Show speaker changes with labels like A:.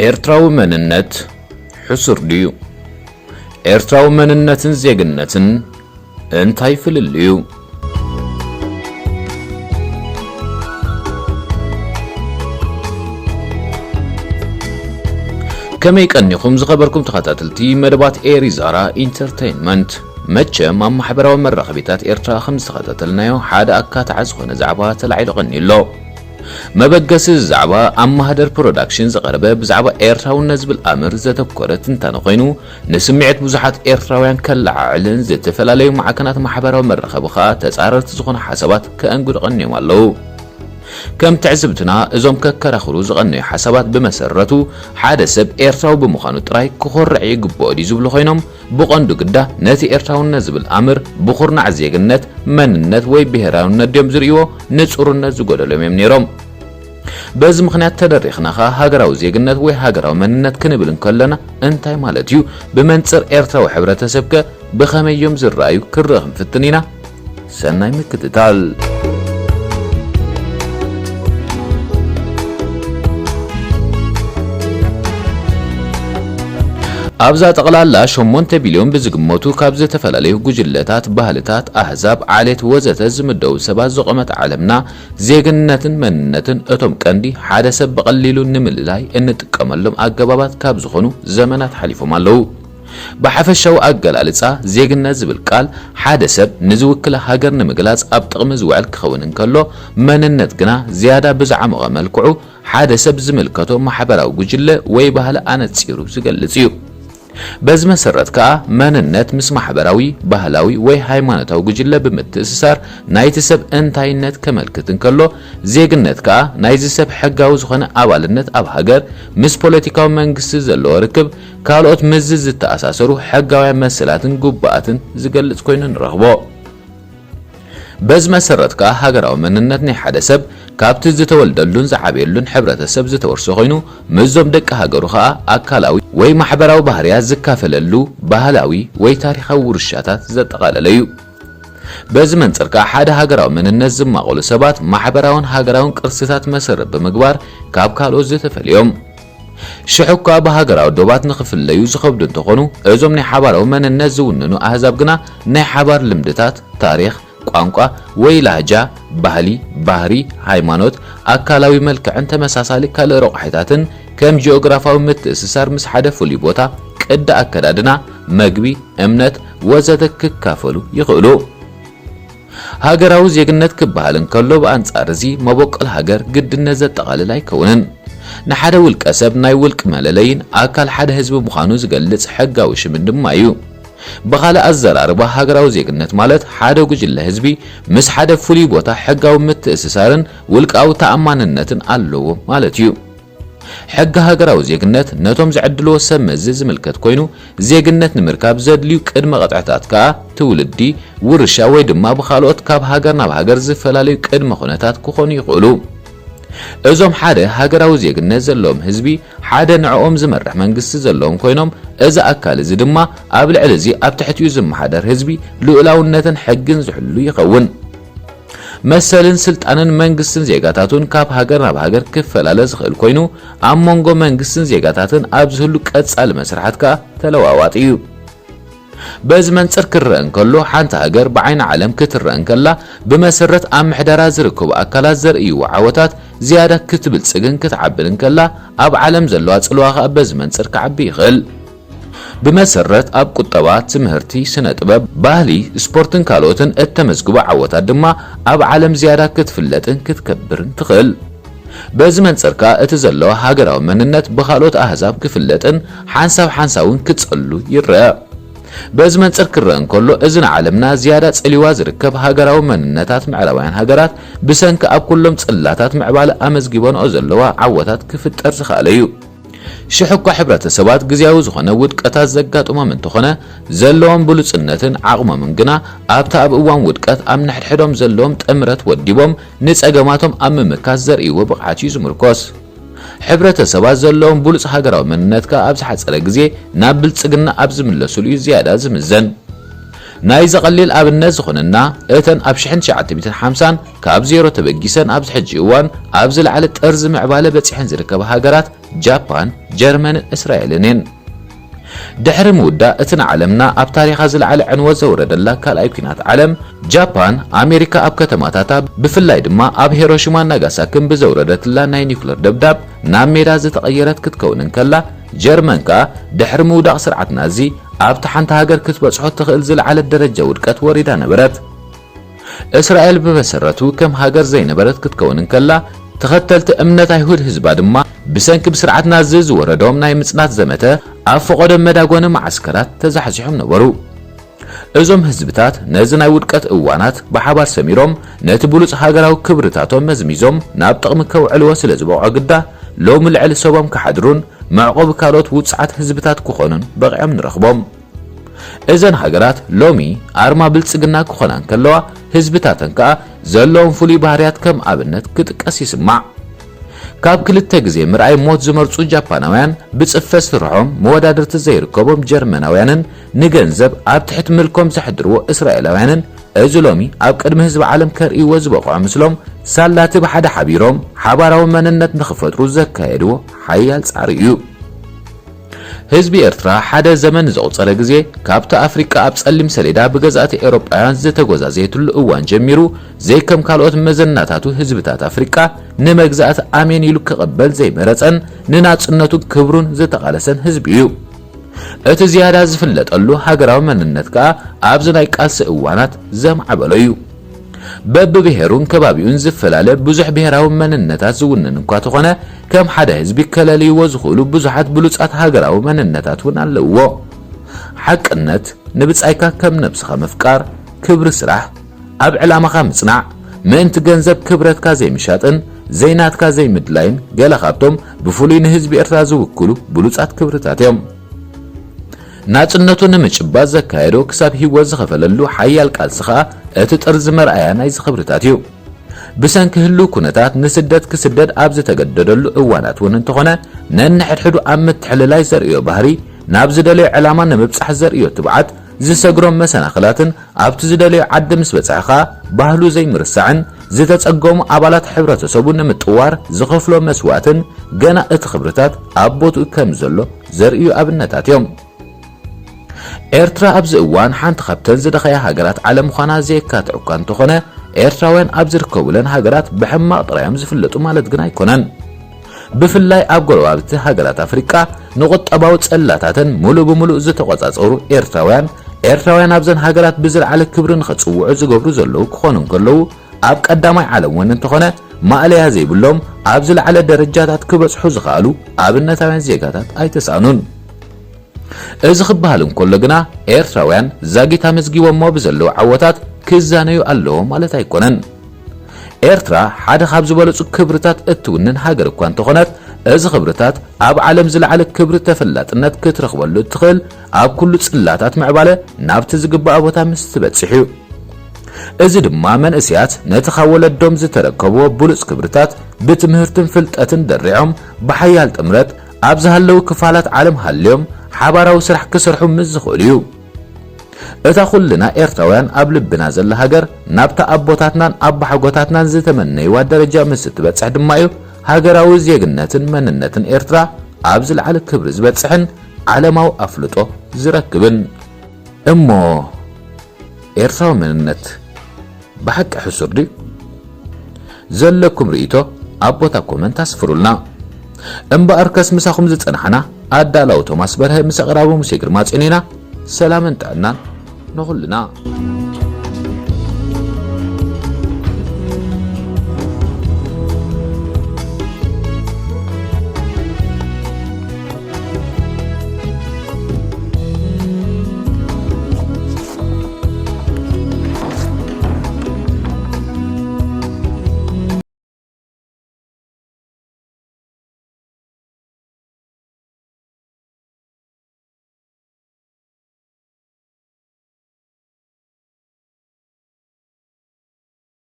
A: ኤርትራዊ መንነት ሕሱር ድዩ? ኤርትራዊ መንነትን ዜግነትን እንታይ ፍልልዩ? ከመይ ቀኒኹም ዝኸበርኩም ተኸታተልቲ መደባት ኤሪዛራ ኢንተርቴይንመንት መቸም ኣብ ማሕበራዊ መራኸቢታት ኤርትራ ከም ዝተኸታተልናዮ ሓደ ኣካታዕ ዝኾነ ዛዕባ ተላዒሉ ቀኒሎ መበገሲ ዛዕባ ኣብ ማህደር ፕሮዳክሽን ዝቐረበ ብዛዕባ ኤርትራውነት ዝብል ኣምር ዘተኮረ ትንታነ ኮይኑ ንስምዒት ብዙሓት ኤርትራውያን ከለዓዕልን ዝተፈላለዩ ማዕከናት ማሕበራዊ መራኸቢ ከዓ ተጻረርቲ ዝኾኑ ሓሳባት ከእንግዱ ቀኒዮም ኣለዉ ከም ትዕዝብትና እዞም ከከራኽሩ ዝቐነዩ ሓሳባት ብመሰረቱ ሓደ ሰብ ኤርትራዊ ብምዃኑ ጥራይ ክኾርዕ ይግብኦ ድዩ ዝብሉ ኮይኖም ብቐንዱ ግዳ ነቲ ኤርትራውነት ዝብል ኣምር ብኹርናዕ ዜግነት መንነት ወይ ብሄራውነት ድዮም ዝርእይዎ ንጹርነት ዝጎደሎም እዮም ነይሮም በዚ ምኽንያት ተደሪኽና ሃገራዊ ዜግነት ወይ ሃገራዊ መንነት ክንብል እንከለና እንታይ ማለት እዩ ብመንጽር ኤርትራዊ ሕብረተሰብ ከ ብኸመዮም ዝረኣዩ ክርኽ ንፍትን ኢና ሰናይ ምክትታል ኣብዛ ጠቕላላ 8 ቢልዮን ብዝግመቱ ካብ ዝተፈላለዩ ጉጅለታት ባህልታት ኣህዛብ ዓሌት ወዘተ ዝምደቡ ሰባት ዝቆመት ዓለምና ዜግነትን መንነትን እቶም ቀንዲ ሓደ ሰብ በቀሊሉ ንምልላይ እንጥቀመሎም ኣገባባት ካብ ዝኾኑ ዘመናት ሓሊፎም ኣለዉ ብሓፈሻዊ ኣገላልጻ ዜግነት ዝብል ቃል ሓደ ሰብ ንዝውክለ ሃገር ንምግላጽ ኣብ ጥቕሚ ዝውዕል ክኸውን እንከሎ መንነት ግና ዝያዳ ብዝዓመቐ መልክዑ ሓደ ሰብ ዝምልከቶ ማሕበራዊ ጉጅለ ወይ ባህሊ ኣነጺሩ ዝገልጽ እዩ በዚ መሰረት ከዓ መንነት ምስ ማሕበራዊ ባህላዊ ወይ ሃይማኖታዊ ጉጅለ ብምትእስሳር ናይቲ ሰብ እንታይነት ከመልክት እንከሎ ዜግነት ከዓ ናይዚ ሰብ ሕጋዊ ዝኾነ ኣባልነት ኣብ ሃገር ምስ ፖለቲካዊ መንግስቲ ዘለዎ ርክብ ካልኦት ምዝ ዝተኣሳሰሩ ሕጋውያን መሰላትን ጉባኣትን ዝገልጽ ኮይኑ ንረኽቦ በዚ መሰረት ከዓ ሃገራዊ መንነት ናይ ሓደ ሰብ ካብቲ ዝተወልደሉን ዝዓብየሉን ሕብረተሰብ ዝተወርሶ ኮይኑ ምዞም ደቂ ሃገሩ ከዓ ኣካላዊ ወይ ማሕበራዊ ባህርያት ዝካፈለሉ ባህላዊ ወይ ታሪኻዊ ውርሻታት ዘጠቓለለ እዩ በዚ መንጽር ከዓ ሓደ ሃገራዊ መንነት ዝማቐሉ ሰባት ማሕበራውን ሃገራውን ቅርስታት መሰረት ብምግባር ካብ ካልኦት ዝተፈልዮም ሽሑካ በሃገራዊ ዶባት ንኽፍለዩ ዝኸብዱ እንተኾኑ እዞም ናይ ሓባራዊ መንነት ዝውንኑ ኣህዛብ ግና ናይ ሓባር ልምድታት ታሪኽ ቋንቋ ወይ ላህጃ ባህሊ ባህሪ ሃይማኖት ኣካላዊ መልክዕን ተመሳሳሊ ካልእ ረቑሒታትን ከም ጂኦግራፋዊ ምትእስሳር ምስ ሓደ ፍሉይ ቦታ ቅዲ ኣከዳድና መግቢ እምነት ወዘተ ክካፈሉ ይኽእሉ ሃገራዊ ዜግነት ክበሃል እንከሎ ብኣንጻር እዚ መበቆል ሃገር ግድነት ዘጠቓልል ኣይከውንን ንሓደ ውልቀ ሰብ ናይ ውልቂ መለለይን ኣካል ሓደ ህዝቢ ምዃኑ ዝገልጽ ሕጋዊ ሽምን ድማ እዩ بخال الزرارب هاجراو زيجنت مالت حدا جوجل هزبي مس حدا فولي بوتا حقاو متأسسارن ولقاو تأماننتن ألو مالتيو حق هاجراو زيجنت نتوم زعدلو سمز ملكت كوينو زيجنت نمركاب زدليو قدم قطعتات كا تولدي ورشا ويدما بخالوت كاب هاجرنا بهاجر زفلاليو قدم خونتات كوخوني يقولو ازوم حدا هاجراو زيجنت زلوم هزبي حدا نعوم زمرح منقص زلوم كوينوم اذا اكال زي دما ابل علزي اب تحتيو زمحدر هزبي لولاونتن حقن زحلو يقون مثلا سلطانن منقصن زيغاتاتون كاب هاجرنا بهاجر كفلاله زخل كوينو امونغو منقصن زيغاتاتن ابزهلو قصال مسرحات كا تلواواطيو بز منصر كرن كلو حانت هاجر بعين عالم كترن كلا بمسرت ام محدرا زركب اكلات زرئيو عوتات زياده كتبل صغن كتعبلن كلا اب عالم زلوا صلوا بز منصر كعبي يخل بمسرت اب قطبات تمهرتي سنه طباب باهلي سبورتن كالوتن اتمزغبو عوتات دما اب عالم زياده كتفلطن كتكبرن تخل بز منصركا اتزلوا هاجراو مننت بخالوت احزاب كفلطن حنساون كتصلو يرا بز منصر كرن كله اذن عالمنا زياده صليوا زركب هاجراو مننتات معراوያን هاجرات بسنك اب كلهم صلاتات معبال امزغيبون او زلوا عوتات كفطر زخاليو شحق حبرتسبات غزياو زخونه ودقታት ዘጋጥሞ ምን ተኾነ ዘለዎም ብሉጽነትን ዓቕሞምን ግና ኣብታ ኣብ እዋን ውድቀት ኣብ ንሕድሕዶም ዘለዎም ጥምረት ወዲቦም ንጸገማቶም ኣብ ምምካት ዘርእይዎ ብቕዓት እዩ ዝምርኮስ ሕብረተሰባት ዘለዎም ብሉጽ ሃገራዊ መንነት ካ ኣብ ዝሓጸረ ግዜ ናብ ብልጽግና ኣብ ዝምለሱሉ ዝያዳ ዝምዘን ናይ ዘቐሊል ኣብነት ዝኾነና እተን ኣብ 1950 ካብ ዜሮ ተበጊሰን ኣብ ዝሕጂ እዋን ኣብ ዝለዓለ ጠርዝ ምዕባለ በጽሕን ዝርከባ ሃገራት ጃፓን ጀርመን እስራኤልን ድሕሪ ምውዳእ እትን ዓለምና ኣብ ታሪኻ ዝለዓለ ዕንወ ዘውረደላ ካልኣይ ኩናት ዓለም ጃፓን ኣሜሪካ ኣብ ከተማታታ ብፍላይ ድማ ኣብ ሂሮሺማ ናጋሳኪን ብዘውረደትላ ናይ ኒውክለር ደብዳብ ናብ ሜዳ ዝተቐየረት ክትከውን ከላ ጀርመን ከዓ ድሕሪ ምውዳቕ ስርዓት ናዚ ኣብቲ ሓንቲ ሃገር ክትበጽሖ ትኽእል ዝለዓለ ደረጃ ውድቀት ወሪዳ ነበረት እስራኤል ብመሰረቱ ከም ሃገር ዘይነበረት ክትከውን ከላ ተኸተልቲ እምነት አይሁድ ህዝባ ድማ ብሰንኪ ብስርዓት ናዚ ዝወረዶም ናይ ምጽናት ዘመተ ኣብ ፈቆደ መዳጎነ ማዓስከራት ተዛሕዚሖም ነበሩ እዞም ህዝብታት ነዚ ናይ ውድቀት እዋናት ብሓባር ሰሚሮም ነቲ ብሉጽ ሃገራዊ ክብርታቶም መዝሚዞም ናብ ጥቕሚ ከውዕልዎ ስለ ዝበቕዖ ግዳ ሎሚ ልዕሊ ሰቦም ክሓድሩን መዕቆብ ካልኦት ውጽዓት ህዝብታት ክኾኑን በቂዖም ንረኽቦም እዘን ሃገራት ሎሚ ኣርማ ብልጽግና ክኾናን ከለዋ ህዝብታተን ከዓ ዘለዎም ፍሉይ ባህርያት ከም ኣብነት ክጥቀስ ይስማዕ ካብ ክልተ ግዜ ምርኣይ ሞት ዝመርጹ ጃፓናውያን ብጽፈት ስርሖም መወዳድርቲ ዘይርከቦም ጀርመናውያንን ንገንዘብ ኣብ ትሕቲ ምልኮም ዘሕድርዎ እስራኤላውያንን እዚ ሎሚ ኣብ ቅድሚ ህዝቢ ዓለም ከርእይዎ ዝበቕዖ ምስሎም ሳላቲ ብሓደ ሓቢሮም ሓባራዊ መንነት ንኽፈጥሩ ዘካየድዎ ሓያል ጻዕሪ እዩ ህዝቢ ኤርትራ ሓደ ዘመን ዘቁፀረ ግዜ ካብቲ ኣፍሪቃ ኣብ ጸሊም ሰሌዳ ብገዛእቲ ኤውሮጳውያን ዝተጎዛዘየትሉ እዋን ጀሚሩ ዘይከም ካልኦት መዘናታቱ ህዝብታት ኣፍሪቃ ንመግዛእቲ ኣሜን ኢሉ ክቕበል ዘይመረፀን ንናጽነቱ ክብሩን ዝተቃለሰን ህዝቢ እዩ እቲ ዝያዳ ዝፍለጠሉ ሃገራዊ መንነት ከዓ ኣብዚ ናይ ቃልሲ እዋናት ዘምዓበሎ እዩ በብብሔሩን ከባቢውን ዝፈላለ ብዙሕ ብሔራዊ መንነታት ዝውንን እንኳ ተኾነ ከም ሓደ ህዝቢ ከለልይዎ ዝኽእሉ ብዙሓት ብሉጻት ሃገራዊ መንነታት እውን ኣለዎ ሓቅነት ንብጻይካ ከም ነብስኻ ምፍቃር ክብሪ ስራሕ ኣብ ዕላማኻ ምጽናዕ ምእንቲ ገንዘብ ክብረትካ ዘይምሻጥን ዘይናትካ ዘይምድላይን ገለ ካብቶም ብፍሉይ ንህዝቢ ኤርትራ ዝውክሉ ብሉጻት ክብርታት እዮም ናጽነቱ ንምጭባጥ ዘካየዶ ክሳብ ህይወት ዝኸፈለሉ ሓያል ቃልሲ ከዓ እቲ ጥርዚ መርኣያ ናይ ዝኽብርታት እዩ ብሰንኪ ህሉ ኩነታት ንስደት ክስደድ ኣብ ዝተገደደሉ እዋናት እውን እንተኾነ ነንሕድሕዱ ኣብ ምትሕልላይ ዘርእዮ ባህሪ ናብ ዝደለዮ ዕላማ ንምብጻሕ ዘርእዮ ትብዓት ዝሰግሮም መሰናኽላትን ኣብቲ ዝደለዮ ዓዲ ምስ በጽሐኻ ባህሉ ዘይምርሳዕን ዝተጸገሙ ኣባላት ሕብረተሰቡ ንምጥዋር ዝኸፍሎ መስዋዕትን ገና እቲ ክብርታት ኣብ ቦትኡ ከም ዘሎ ዘርእዩ ኣብነታት እዮም ኤርትራ ኣብዚ እዋን ሓንቲ ካብተን ዝደኸያ ሃገራት ዓለም ምዃና ዘየካትዕ እኳ እንተኾነ ኤርትራውያን ኣብ ዝርከቡለን ሃገራት ብሕማቕ ጥራዮም ዝፍለጡ ማለት ግን ኣይኮነን ብፍላይ ኣብ ጎረባብቲ ሃገራት ኣፍሪቃ ንቁጠባዊ ጸላታትን ሙሉእ ብምሉእ ዝተቆጻጸሩ ኤርትራውያን ኣብዘን ሃገራት ብዝለዓለ ክብሪ ንኽጽውዑ ዝገብሩ ዘለዉ ክኾኑ ከለዉ ኣብ ቀዳማይ ዓለም እውን እንተኾነ ማእለያ ዘይብሎም ኣብ ዝለዓለ ደረጃታት ክበጽሑ ዝኽኣሉ ኣብነታውያን ዜጋታት ኣይተሳኑን እዚ ክበሃል እንከሎ ግና ኤርትራውያን ዛጊታ መዝጊቦሞ ብዘለዉ ዓወታት ክዛነዩ ኣለዎ ማለት ኣይኮነን ኤርትራ ሓደ ካብ ዝበለጹ ክብርታት እትውንን ሃገር እኳ እንተኾነት እዚ ክብርታት ኣብ ዓለም ዝለዓለ ክብሪ ተፈላጥነት ክትረኽበሉ እትኽእል ኣብ ኩሉ ጽላታት ምዕባለ ናብቲ ዝግባእ ቦታ ምስ ትበጽሕ እዩ እዚ ድማ መንእስያት ነቲ ካብ ወለዶም ዝተረከብዎ ብሉጽ ክብርታት ብትምህርትን ፍልጠትን ደሪዖም ብሓያል ጥምረት ኣብ ዝሃለዉ ክፋላት ዓለም ሃልዮም ሓባራዊ ስራሕ ክሰርሑ ምስ ዝኽእሉ እዩ እታ ኩልና ኤርትራውያን ኣብ ልብና ዘላ ሃገር ናብታ ኣቦታትናን ኣባሓጎታትናን ዝተመነይዋ ደረጃ ምስ ትበጽሕ ድማ እዩ ሃገራዊ ዜግነትን መንነትን ኤርትራ ኣብ ዝለዓለ ክብሪ ዝበጽሕን ዓለማዊ ኣፍልጦ ዝረክብን እሞ ኤርትራዊ መንነት ብሓቂ ሕሱር ድዩ ዘለኩም ርእይቶ ኣብ ቦታ ኮመንት ኣስፍሩልና እምበኣር ከስምሳኹም ዝጸናሕና ኣዳላው ቶማስ በርሀ ምስ ኣቕራቡ ሙሴ ግርማ ጽኒና ሰላምን ጥዕናን ንኹልና